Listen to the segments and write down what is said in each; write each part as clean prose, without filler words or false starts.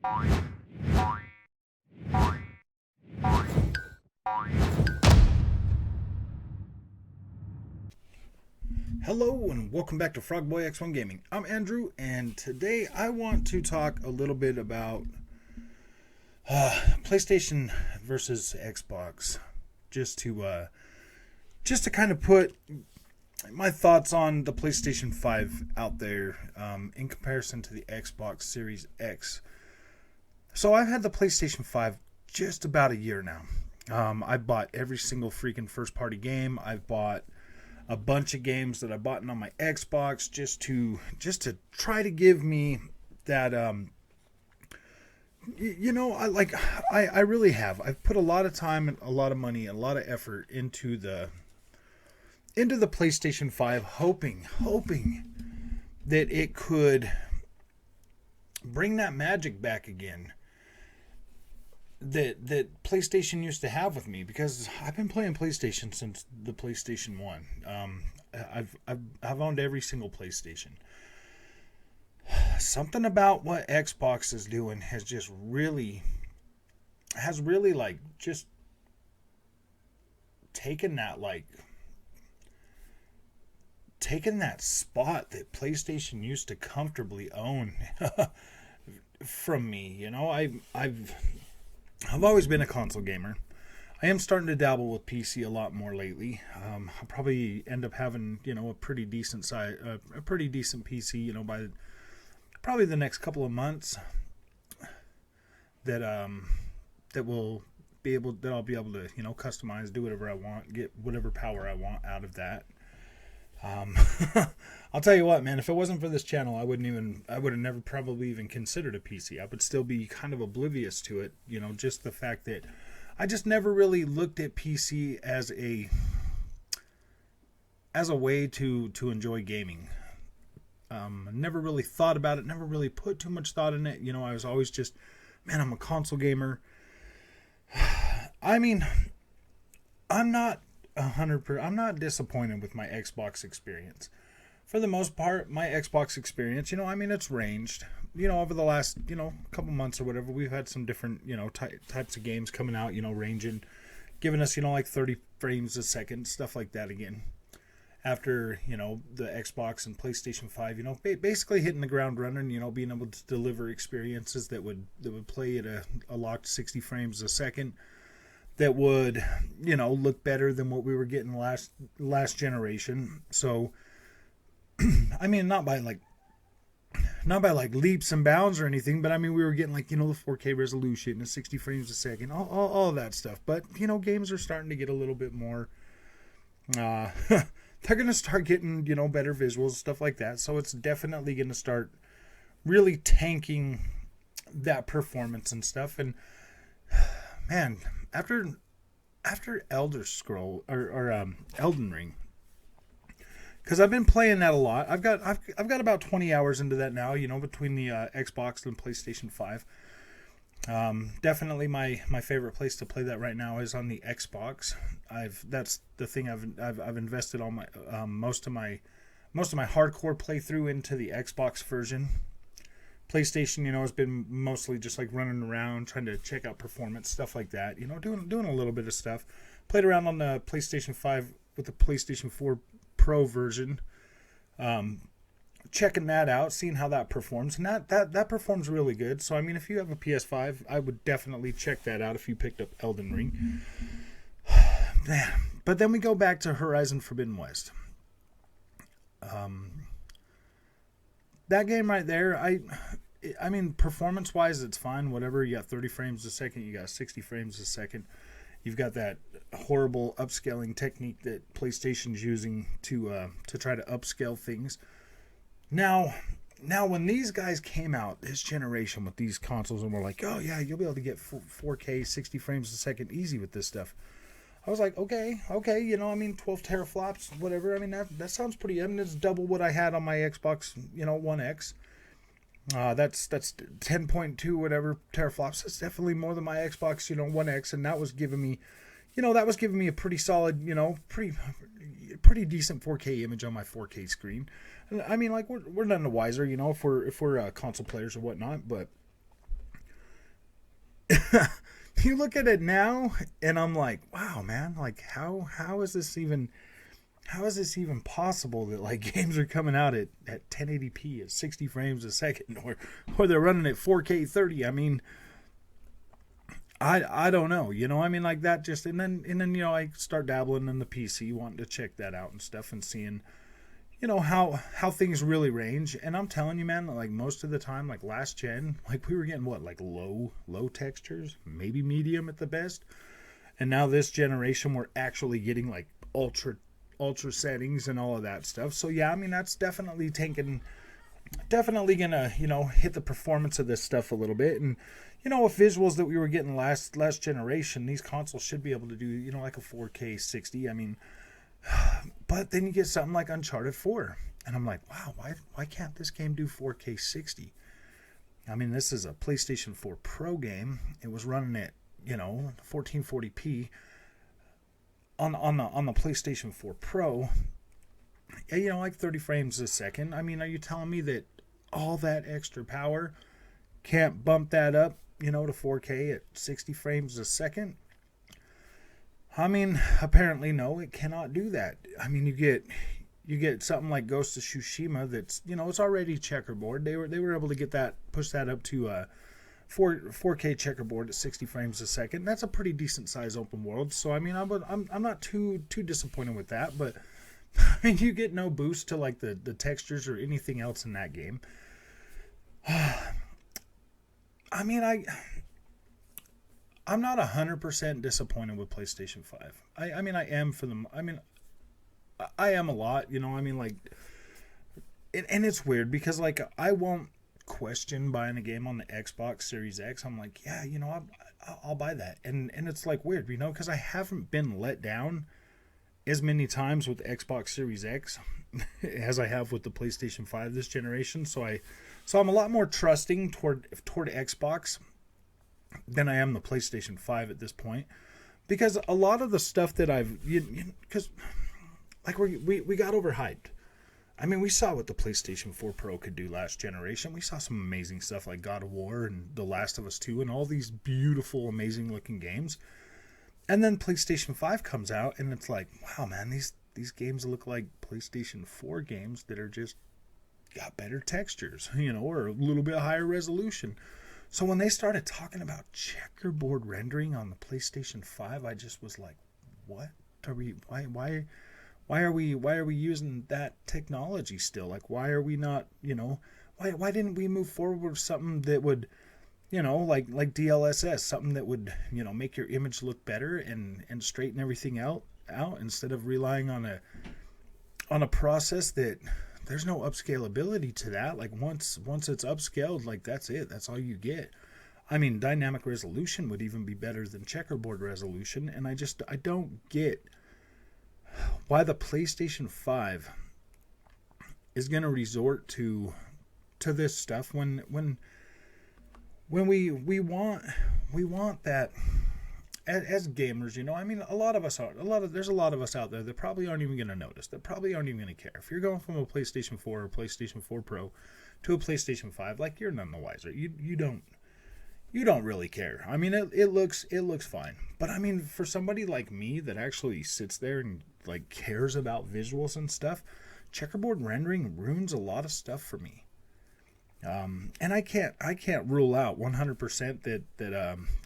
Hello and welcome back to Frogboy X1 Gaming. I'm Andrew, and today I want to talk a little bit about PlayStation versus Xbox, just to kind of put my thoughts on the PlayStation 5 out there in comparison to the Xbox Series X. So I've had the PlayStation 5 just about a year now. I bought every single freaking first-party game. I've bought a bunch of games that I bought on my Xbox just to try to give me that I really have. I've put a lot of time and a lot of money and a lot of effort into the PlayStation 5, hoping that it could bring that magic back again that PlayStation used to have with me, because I've been playing PlayStation since the PlayStation 1. I've owned every single PlayStation. Something about what Xbox is doing has really like just taken that spot that PlayStation used to comfortably own from me. You know, I've always been a console gamer. I am starting to dabble with PC a lot more lately. I'll probably end up having, a pretty decent PC, by probably the next couple of months. That I'll be able to, customize, do whatever I want, get whatever power I want out of that. I'll tell you what, man, if it wasn't for this channel, I would have never probably even considered a PC. I would still be kind of oblivious to it, just the fact that I just never really looked at PC as a way to enjoy gaming. Never really thought about it, never really put too much thought in it. I was always just, man, I'm a console gamer. I mean, I'm not disappointed with my Xbox experience. For the most part, my Xbox experience, it's ranged. Over the last, couple months or whatever, we've had some different, types of games coming out, ranging, giving us, like 30 frames a second, stuff like that again. After, the Xbox and PlayStation 5, basically hitting the ground running, being able to deliver experiences that would play at a locked 60 frames a second, that would, look better than what we were getting last generation. So, I mean, not by leaps and bounds or anything, but I mean, we were getting the 4K resolution and 60 frames a second, all that stuff. But, games are starting to get a little bit more, they're going to start getting, better visuals, stuff like that. So it's definitely going to start really tanking that performance and stuff. And, man, after Elder Scroll or Elden Ring, because I've been playing that a lot. I've got about 20 hours into that now. Between the Xbox and PlayStation 5. Definitely my favorite place to play that right now is on the Xbox. That's the thing I've invested all my most of my hardcore playthrough into the Xbox version. PlayStation, has been mostly just running around, trying to check out performance, stuff like that. Doing a little bit of stuff. Played around on the PlayStation 5 with the PlayStation 4 Pro version. Checking that out, seeing how that performs. And that performs really good. So, I mean, if you have a PS5, I would definitely check that out if you picked up Elden Ring. Man. But then we go back to Horizon Forbidden West. That game right there, I mean, performance-wise, it's fine. Whatever, you got 30 frames a second, you got 60 frames a second. You've got that horrible upscaling technique that PlayStation's using to try to upscale things. Now, when these guys came out this generation with these consoles and were like, oh yeah, you'll be able to get 4K 60 frames a second easy with this stuff, I was like, okay, 12 teraflops, whatever. I mean, that sounds pretty. I mean, it's double what I had on my Xbox, One X. That's 10.2 whatever teraflops. That's definitely more than my Xbox, One X, and that was giving me, a pretty solid, pretty decent 4K image on my 4K screen. And I mean, we're none the wiser, if we're console players or whatnot, but you look at it now, and I'm like, wow, man, like how is this even possible that like games are coming out at 1080p at 60 frames a second, or they're running at 4K 30? I mean, I don't know, I mean, like that just, and then I start dabbling in the PC, wanting to check that out and stuff, and seeing how things really range. And I'm telling you, man, like most of the time, like last gen, like we were getting what, like low textures, maybe medium at the best. And now this generation, we're actually getting like ultra settings and all of that stuff. So yeah, I mean, that's definitely gonna hit the performance of this stuff a little bit. And with visuals that we were getting last generation, these consoles should be able to do like a 4K 60. I mean, but then you get something like Uncharted 4, and I'm like, wow, why can't this game do 4K 60? I mean, this is a PlayStation 4 Pro game. It was running at 1440p on the PlayStation 4 Pro. Like 30 frames a second. I mean, are you telling me that all that extra power can't bump that up, to 4K at 60 frames a second? I mean, apparently no, it cannot do that. I mean, you get something like Ghost of Tsushima that's, it's already checkerboard. They were able to push that up to 4K checkerboard at 60 frames a second. That's a pretty decent size open world. So I mean, I'm not too disappointed with that, but I mean, you get no boost to like the textures or anything else in that game. I mean, I'm not 100% disappointed with PlayStation 5. I mean, I am for them. I mean, I am a lot, I mean, like, and it's weird because, like, I won't question buying a game on the Xbox Series X. I'm like, yeah, I'll buy that. And it's, like, weird, because I haven't been let down as many times with the Xbox Series X as I have with the PlayStation 5 this generation. So I'm a lot more trusting toward Xbox than I am the PlayStation 5 at this point, because a lot of the stuff that because like we got overhyped. I mean, we saw what the PlayStation 4 Pro could do last generation. We saw some amazing stuff like God of War and The Last of Us 2 and all these beautiful, amazing looking games. And then PlayStation 5 comes out, and it's like, wow, man, these games look like PlayStation 4 games that are just got better textures, or a little bit higher resolution. So when they started talking about checkerboard rendering on the PlayStation 5, I just was like, what are we, why are we using that technology still? Like, why are we not, why didn't we move forward with something that would, like DLSS, something that would, make your image look better and straighten everything out instead of relying on a process that there's no upscalability to that. Like once it's upscaled, like that's it. That's all you get. I mean, dynamic resolution would even be better than checkerboard resolution, and I don't get why the PlayStation 5 is going to resort to this stuff when we want that as gamers, I mean, there's a lot of us out there that probably aren't even going to notice, that probably aren't even going to care. If you're going from a PlayStation 4 or PlayStation 4 Pro to a PlayStation 5, like, you're none the wiser. You don't really care. I mean, it looks fine. But I mean, for somebody like me that actually sits there and like cares about visuals and stuff, checkerboard rendering ruins a lot of stuff for me. And I can't rule out 100%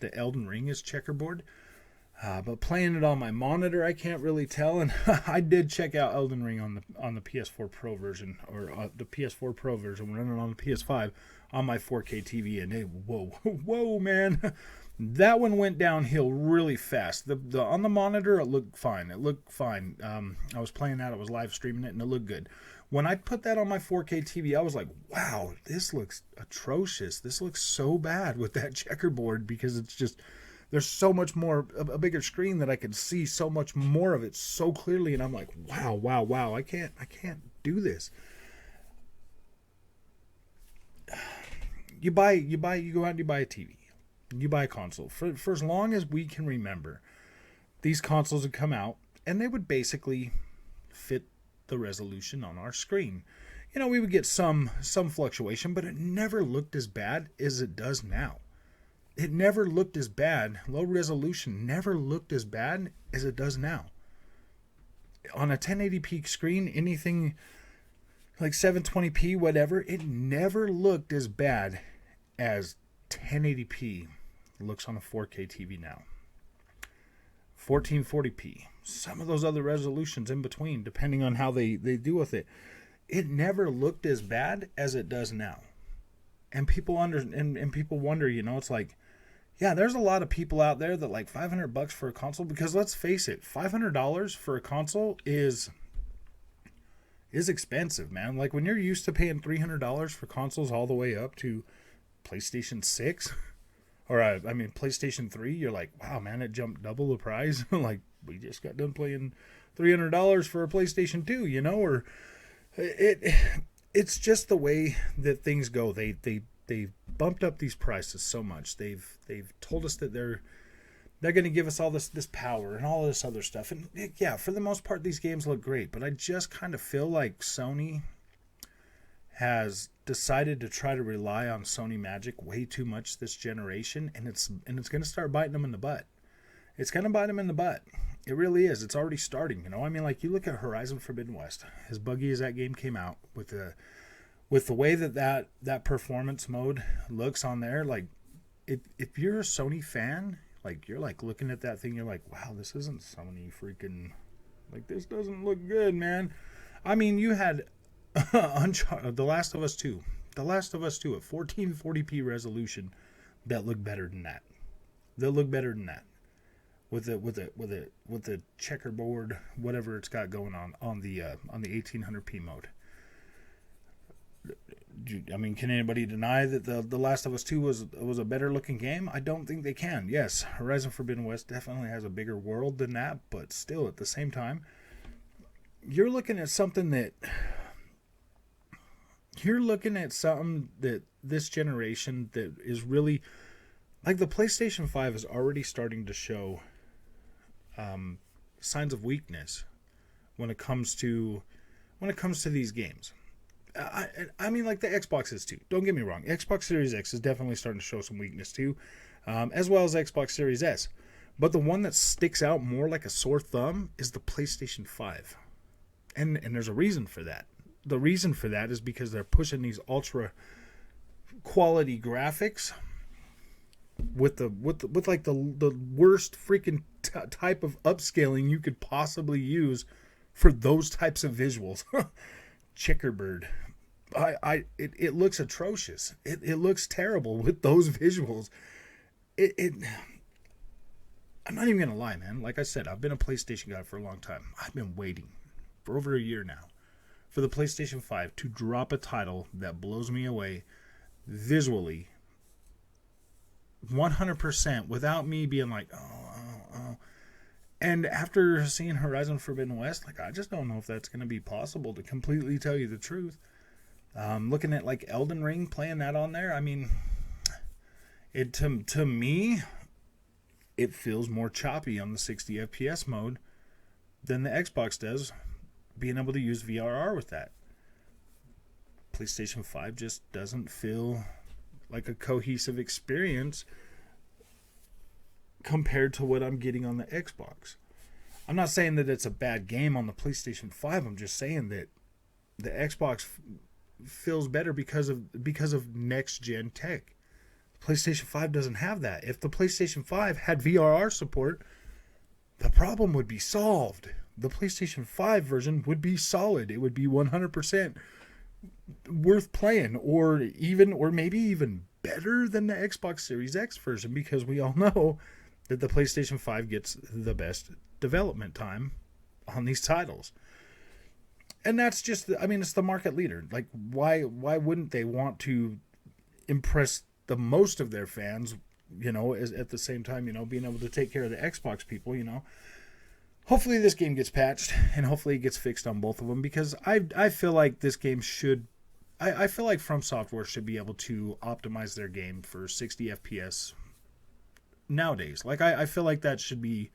that Elden Ring is checkerboard. But playing it on my monitor, I can't really tell. And I did check out Elden Ring on the PS4 Pro version, or the PS4 Pro version running on the PS5 on my 4K TV, and whoa, man, that one went downhill really fast. The on the monitor, it looked fine. I was playing that, I was live streaming it, and it looked good. When I put that on my 4K TV, I was like, wow, this looks atrocious. This looks so bad with that checkerboard, because it's just, there's so much more, a bigger screen that I can see so much more of it so clearly, and I'm like, wow, I can't do this. You go out and you buy a TV. You buy a console. For as long as we can remember, these consoles would come out, and they would basically fit the resolution on our screen. We would get some fluctuation, but it never looked as bad as it does now. it never looked as bad. Low resolution never looked as bad as it does now. On a 1080p screen, anything like 720p, whatever, it never looked as bad as 1080p looks on a 4K TV now. 1440p, some of those other resolutions in between, depending on how they do with it. It never looked as bad as it does now. And people and people wonder, it's like, yeah, there's a lot of people out there that like $500 for a console, because let's face it, $500 for a console is expensive, man. Like when you're used to paying $300 for consoles all the way up to PlayStation 6 or PlayStation 3, you're like, wow, man, it jumped double the price. Like we just got done playing $300 for a PlayStation 2, or it's just the way that things go. They've bumped up these prices so much. They've told us that they're going to give us all this power and all this other stuff. And yeah, for the most part, these games look great. But I just kind of feel like Sony has decided to try to rely on Sony Magic way too much this generation, and it's going to start biting them in the butt. It's going to bite them in the butt. It really is. It's already starting. Like you look at Horizon Forbidden West, as buggy as that game came out, with the way that performance mode looks on there, like if you're a Sony fan, like you're like looking at that thing, you're like, wow, this isn't Sony freaking, like this doesn't look good, man. I mean, you had The Last of Us 2 at 1440p resolution that looked better than that. With the checkerboard, whatever it's got going on the 1800p mode. I mean, can anybody deny that the Last of Us 2 was a better looking game? I don't think they can. Yes, Horizon Forbidden West definitely has a bigger world than that, but still, at the same time, you're looking at something that this generation that is really, like, the PlayStation 5 is already starting to show signs of weakness when it comes to these games. I mean, like the Xbox is too. Don't get me wrong. Xbox Series X is definitely starting to show some weakness too, as well as Xbox Series S. But the one that sticks out more like a sore thumb is the PlayStation 5. And there's a reason for that. The reason for that is because they're pushing these ultra quality graphics with like the worst freaking type of upscaling you could possibly use for those types of visuals. CheckerBird. It looks atrocious. It looks terrible with those visuals. I'm not even gonna lie, man. Like I said, I've been a PlayStation guy for a long time. I've been waiting for over a year now for the PlayStation 5 to drop a title that blows me away visually 100% without me being like, oh. And after seeing Horizon Forbidden West, like, I just don't know if that's going to be possible, to completely tell you the truth. Looking at like Elden Ring, playing that on there, I mean, it to me, it feels more choppy on the 60 FPS mode than the Xbox does, being able to use VRR with that. PlayStation 5 just doesn't feel like a cohesive experience compared to what I'm getting on the Xbox. I'm not saying that it's a bad game on the PlayStation 5. I'm just saying that the Xbox feels better because of next gen tech. PlayStation 5 doesn't have that. If the PlayStation 5 had VRR support, the problem would be solved. The PlayStation 5 version would be solid. It would be 100% worth playing, or maybe even better than the Xbox Series X version, because we all know that the PlayStation 5 gets the best development time on these titles. And that's just, it's the market leader. Like, why wouldn't they want to impress the most of their fans, at the same time, being able to take care of the Xbox people, Hopefully this game gets patched, and hopefully it gets fixed on both of them, because I feel like this game should... I feel like From Software should be able to optimize their game for 60 FPS nowadays. Like, I feel like that should be...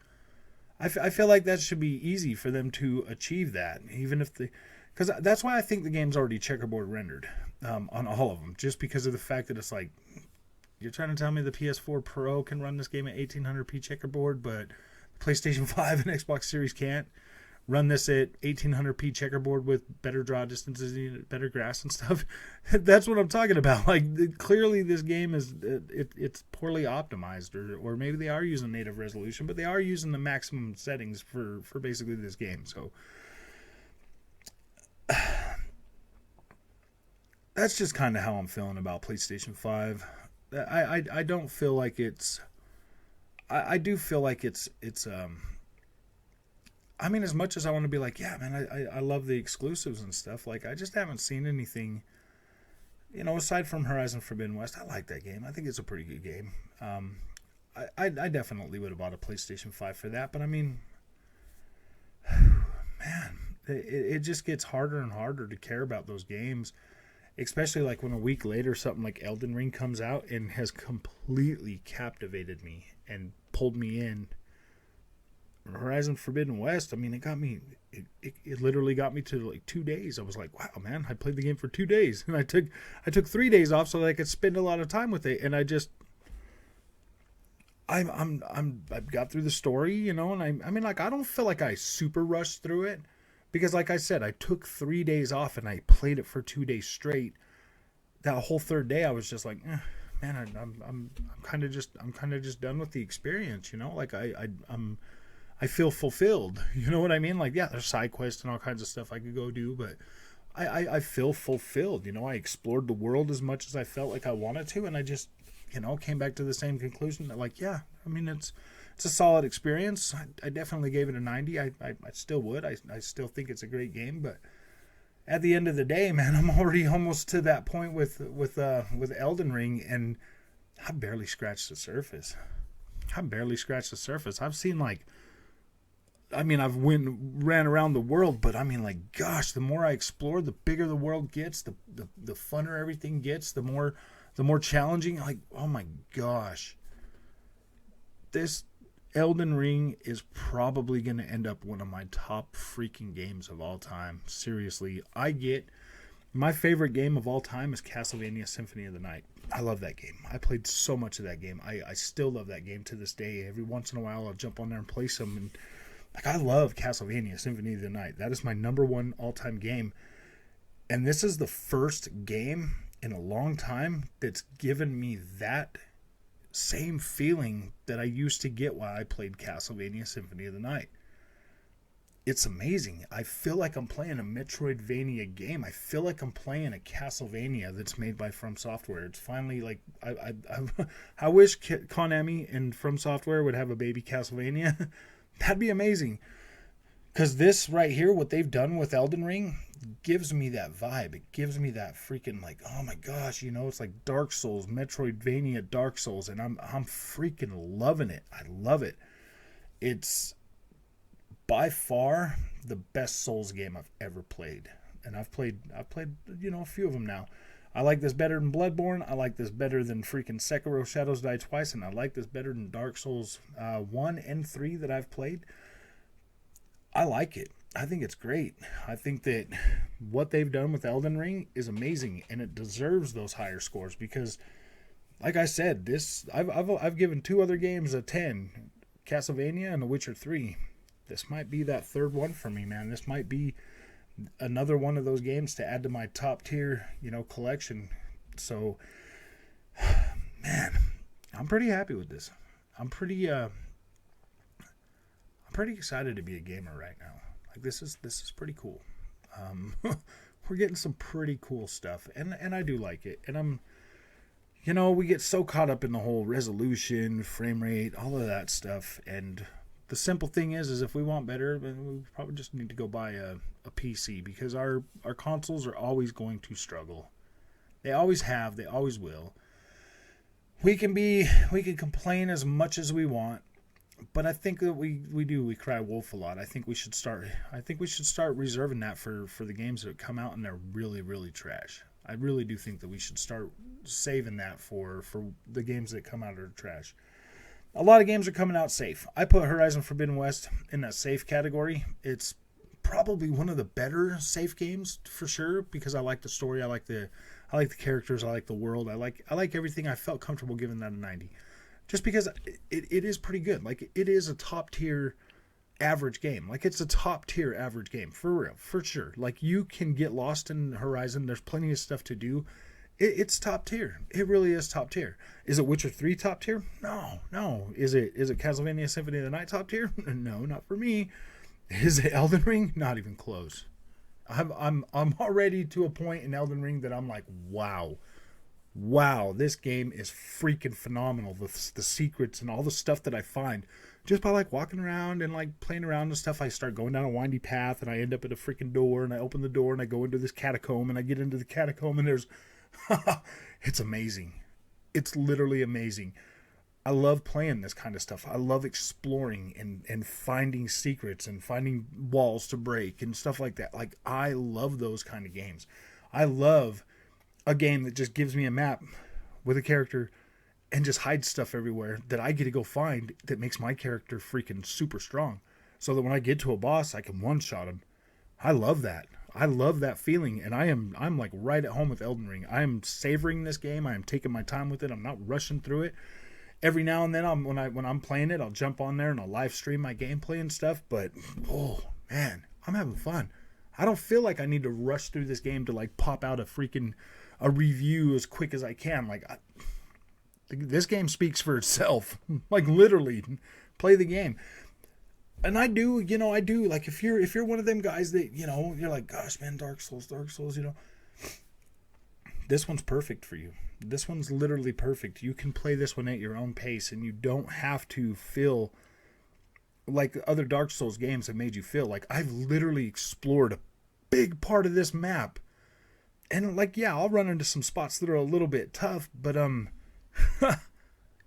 I feel like that should be easy for them to achieve that, even if they... Because that's why I think the game's already checkerboard rendered on all of them, just because of the fact that it's like... You're trying to tell me the PS4 Pro can run this game at 1800p checkerboard, but PlayStation 5 and Xbox Series can't run this at 1800p checkerboard with better draw distances, better grass and stuff. That's what I'm talking about. Like, clearly this game is it's poorly optimized, or maybe they are using native resolution, but they are using the maximum settings for basically this game. So that's just kind of how I'm feeling about PlayStation 5. I don't feel like it's. I do feel like it's I mean, as much as I want to be like, yeah, man, I love the exclusives and stuff, like, I just haven't seen anything, aside from Horizon Forbidden West. I like that game. I think it's a pretty good game. I definitely would have bought a PlayStation 5 for that, but I mean, man, it just gets harder and harder to care about those games, especially like when a week later something like Elden Ring comes out and has completely captivated me and pulled me in. Horizon Forbidden West, I mean, it literally got me to like 2 days. I was like, wow, man, I played the game for 2 days, and I took 3 days off so that I could spend a lot of time with it. And I got through the story, and I mean, like, I don't feel like I super rushed through it, because like I said, I took 3 days off and I played it for 2 days straight. That whole third day, I was just like, man, I'm kind of just done with the experience, like I feel fulfilled. You know what I mean? Like, yeah, there's side quests and all kinds of stuff I could go do, but I feel fulfilled. I explored the world as much as I felt like I wanted to, and I just, came back to the same conclusion that, like, yeah, I mean, it's a solid experience. I definitely gave it a 90. I still would. I still think it's a great game, but at the end of the day, man, I'm already almost to that point with Elden Ring, and I barely scratched the surface. I've seen, like, I mean, ran around the world, but I mean, like, gosh, the more I explore, the bigger the world gets, the funner everything gets, the more challenging. Like, oh my gosh, this Elden Ring is probably going to end up one of my top freaking games of all time. Seriously, my favorite game of all time is Castlevania Symphony of the Night. I love that game. I played so much of that game. I still love that game to this day. Every once in a while, I'll jump on there and play some, and like, I love Castlevania Symphony of the Night. That is my number one all-time game. And this is the first game in a long time that's given me that same feeling that I used to get while I played Castlevania Symphony of the Night. It's amazing. I feel like I'm playing a Metroidvania game. I feel like I'm playing a Castlevania that's made by From Software. It's finally like, I wish Konami and From Software would have a baby Castlevania. That'd be amazing. Because this right here, what they've done with Elden Ring, gives me that vibe. It gives me that freaking, like, oh my gosh, it's like Dark Souls, Metroidvania Dark Souls, and I'm freaking loving it. I love it. It's by far the best Souls game I've ever played. And I've played a few of them now. I like this better than Bloodborne. I like this better than freaking Sekiro Shadows Die Twice. And I like this better than Dark Souls 1 and 3 that I've played. I like it. I think it's great. I think that what they've done with Elden Ring is amazing. And it deserves those higher scores. Because, like I said, I've given 2 other games a 10. Castlevania and The Witcher 3. This might be that third one for me, man. This might be another one of those games to add to my top tier, collection. So, man, I'm pretty happy with this. I'm pretty excited to be a gamer right now. Like, this is pretty cool. We're getting some pretty cool stuff, and I do like it. And we get so caught up in the whole resolution, frame rate, all of that stuff, and the simple thing is if we want better, then we probably just need to go buy a PC, because our consoles are always going to struggle. They always have. They always will. We can complain as much as we want, but I think that we cry wolf a lot. I think we should start reserving that for the games that come out and they're really, really trash. I really do think that we should start saving that for the games that come out are trash. A lot of games are coming out safe. I put Horizon Forbidden West in that safe category. It's probably one of the better safe games for sure, because I like the story. I like the I like the characters. I like the world. I like everything. I felt comfortable giving that a 90. Just because it is pretty good. Like, it is a top tier average game. Like, it's a top tier average game. For real. For sure. Like, you can get lost in Horizon. There's plenty of stuff to do. It's top tier. It really is top tier. Is it Witcher 3 top tier? No. Is it Castlevania Symphony of the Night top tier? No, not for me. Is it Elden Ring? Not even close. I'm already to a point in Elden Ring that I'm like, wow, this game is freaking phenomenal. The secrets and all the stuff that I find just by like walking around and like playing around and stuff. I start going down a windy path and I end up at a freaking door, and I open the door and I go into this catacomb, and I get into the catacomb, and there's it's amazing. It's literally amazing. I love playing this kind of stuff. I love exploring and finding secrets and finding walls to break and stuff like that. Like, I love those kind of games. I love a game that just gives me a map with a character and just hides stuff everywhere that I get to go find that makes my character freaking super strong. So that when I get to a boss, I can one-shot him. I love that. I love that feeling, and I'm like right at home with Elden Ring. I am savoring this game. I am taking my time with it. I'm not rushing through it. Every now and then, when I'm playing it, I'll jump on there and I'll live stream my gameplay and stuff. But oh man, I'm having fun. I don't feel like I need to rush through this game to like pop out a review as quick as I can. Like, this game speaks for itself. Like, literally, play the game. And I do. Like, if you're one of them guys that, you're like, gosh, man, Dark Souls, this one's perfect for you. This one's literally perfect. You can play this one at your own pace, and you don't have to feel like other Dark Souls games have made you feel. Like, I've literally explored a big part of this map. And, like, yeah, I'll run into some spots that are a little bit tough, but,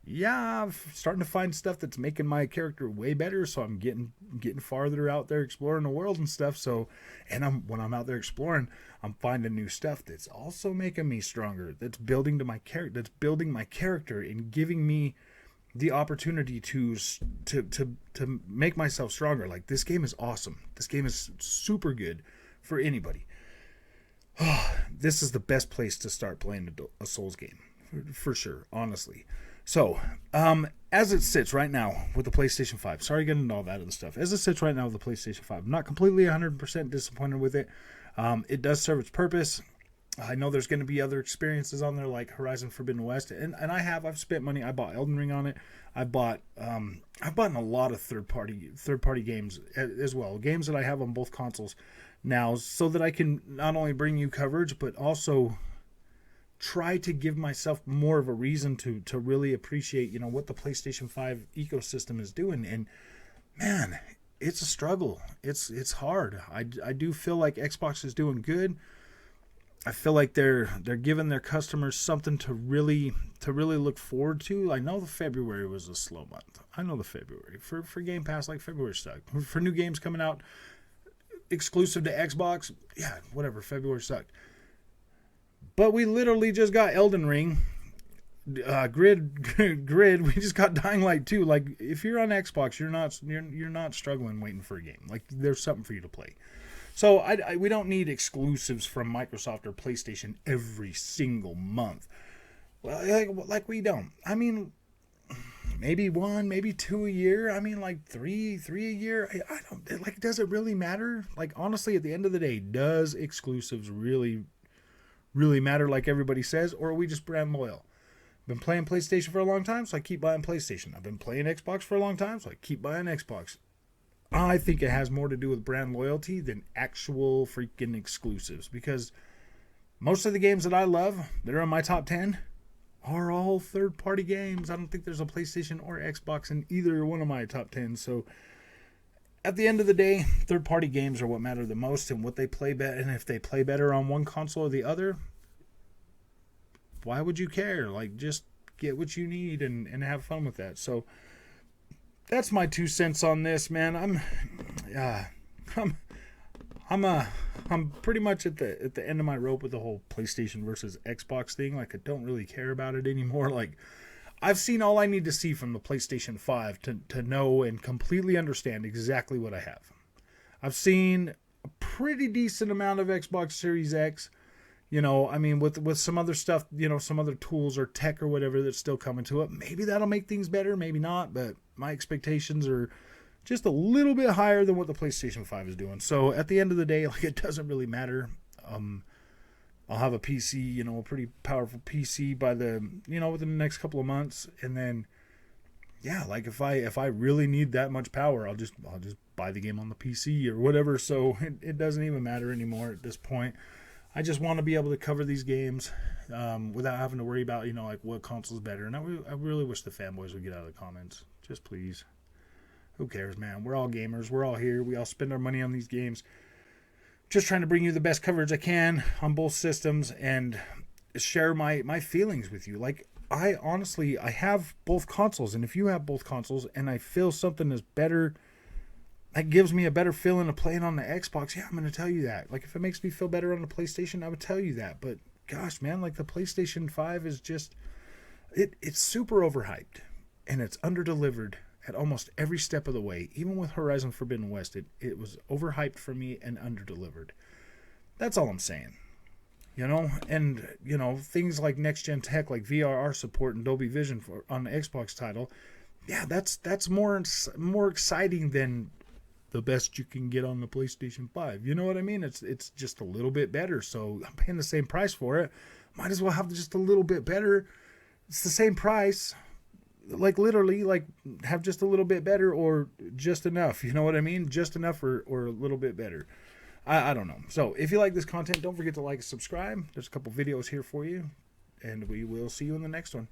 yeah, I'm starting to find stuff that's making my character way better, so I'm getting farther out there exploring the world and stuff. So, and when I'm out there exploring, I'm finding new stuff that's also making me stronger. That's building to my character. That's building my character and giving me the opportunity to make myself stronger. Like, this game is awesome. This game is super good for anybody. This is the best place to start playing a Souls game, for sure, honestly. So, as it sits right now with the PlayStation 5, sorry getting into all that other stuff. As it sits right now with the PlayStation 5, I'm not completely 100% disappointed with it. It does serve its purpose. I know there's going to be other experiences on there like Horizon Forbidden West, and I've spent money. I bought Elden Ring on it. I've bought a lot of third party games as well, games that I have on both consoles now, so that I can not only bring you coverage but also try to give myself more of a reason to really appreciate, what the PlayStation 5 ecosystem is doing. And man, it's a struggle. It's hard. I do feel like Xbox is doing good. I feel like they're giving their customers something to really look forward to. I know the February was a slow month. I know the February for Game Pass, like, February sucked. For new games coming out exclusive to Xbox, yeah, whatever, February sucked. But we literally just got Elden Ring, Grid. We just got Dying Light 2. Like, if you're on Xbox, you're not struggling waiting for a game. Like, there's something for you to play. So we don't need exclusives from Microsoft or PlayStation every single month. Well, like we don't. I mean, maybe one, maybe two a year. I mean, like three a year. I don't like. Does it really matter? Like, honestly, at the end of the day, does exclusives really matter like everybody says, or are we just brand loyal? I've been playing PlayStation for a long time, so I keep buying PlayStation. I've been playing Xbox for a long time, so I keep buying Xbox. I think it has more to do with brand loyalty than actual freaking exclusives, because most of the games that I love that are in my top 10 are all third-party games. I don't think there's a PlayStation or Xbox in either one of my top 10, so at the end of the day, third-party games are what matter the most, and what they play better. And if they play better on one console or the other, why would you care? Like, just get what you need and have fun with that. So that's my 2 cents on this, man. I'm pretty much at the end of my rope with the whole PlayStation versus Xbox thing. Like, I don't really care about it anymore. Like, I've seen all I need to see from the PlayStation 5 to know and completely understand exactly what I have. I've seen a pretty decent amount of Xbox Series X. I mean, with some other stuff, some other tools or tech or whatever that's still coming to it, maybe that'll make things better, maybe not, but my expectations are just a little bit higher than what the PlayStation 5 is doing. So at the end of the day, like, it doesn't really matter. I'll have a PC, a pretty powerful PC by within the next couple of months, and then yeah, like if I really need that much power, I'll just buy the game on the PC or whatever. So it doesn't even matter anymore at this point. I just want to be able to cover these games without having to worry about like what console's better. And I really wish the fanboys would get out of the comments. Just please. Who cares, man? We're all gamers. We're all here. We all spend our money on these games. Just trying to bring you the best coverage I can on both systems and share my feelings with you. Like, I honestly have both consoles, and if you have both consoles and I feel something is better, that gives me a better feeling of playing on the Xbox, yeah, I'm going to tell you that. Like, if it makes me feel better on the PlayStation, I would tell you that. But gosh, man, like, the PlayStation 5 is just, it's super overhyped, and it's underdelivered at almost every step of the way. Even with Horizon Forbidden West, it was overhyped for me and underdelivered. That's all I'm saying. And things like next gen tech like VRR support and Dolby Vision on the Xbox title, yeah, that's more exciting than the best you can get on the PlayStation 5. You know what I mean? It's just a little bit better. So I'm paying the same price for it. Might as well have just a little bit better. It's the same price. Like, literally, like, have just a little bit better or just enough. You know what I mean? Just enough or a little bit better. I don't know. So if you like this content, don't forget to like and subscribe. There's a couple videos here for you, and we will see you in the next one.